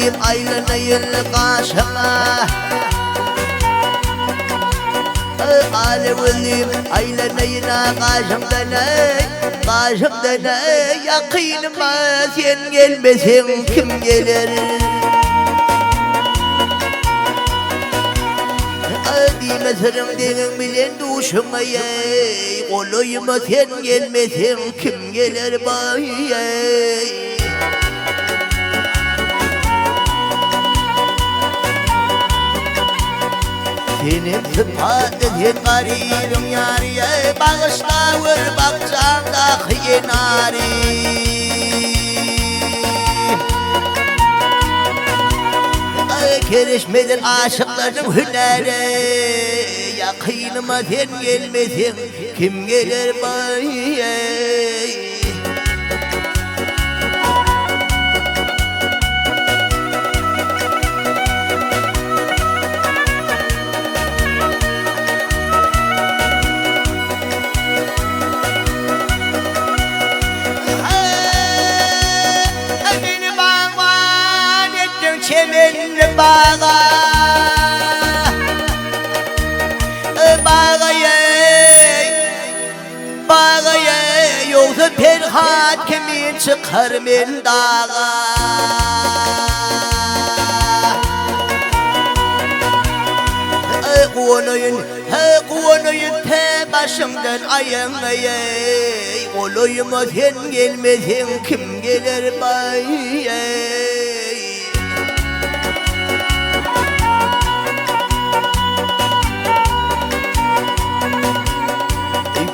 verdiğim aylanayın karşıma. Alevliyim aylanayına karşımda ne? Karşımda ne? Yakınıma sen gelmesen kim gelir? Adime sırım denin bilen duşuma yey. Olayıma sen gelmesen kim gelir bay yey? Senin sıfatın garibim yariye. Bağışla vur bakcağında hıyınari. Kerişmedin aşıkların hüneri. Yakınıma sen gelmesin kim gelir bay? Beni bağlan ettin çemenli bağa. Bağaya yoksa perhat kimin çıkar men dağa. Konuyun te başımdan ayağıya. Olayıma sen gelmesen kim gelir bay?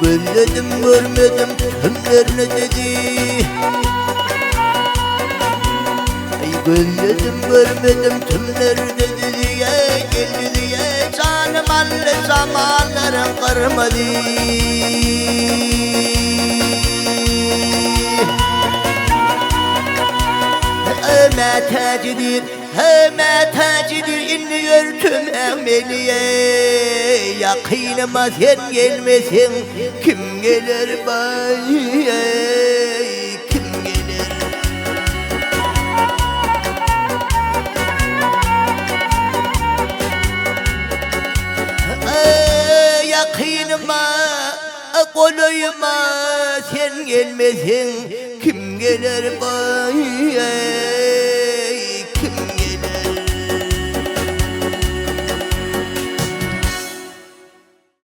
Gözledim görmedim tümlerini dedi. Gözledim görmedim tümlerini dedi. Geldi diye canım alle zamanların kırmadı. Öme tecidir, öme tecidir inliyor tüm emeliye. Yakınıma sen gelmesin kim gelir bay? Kim gelir? Yakınıma kolayıma sen gelmesin kim gelir bay?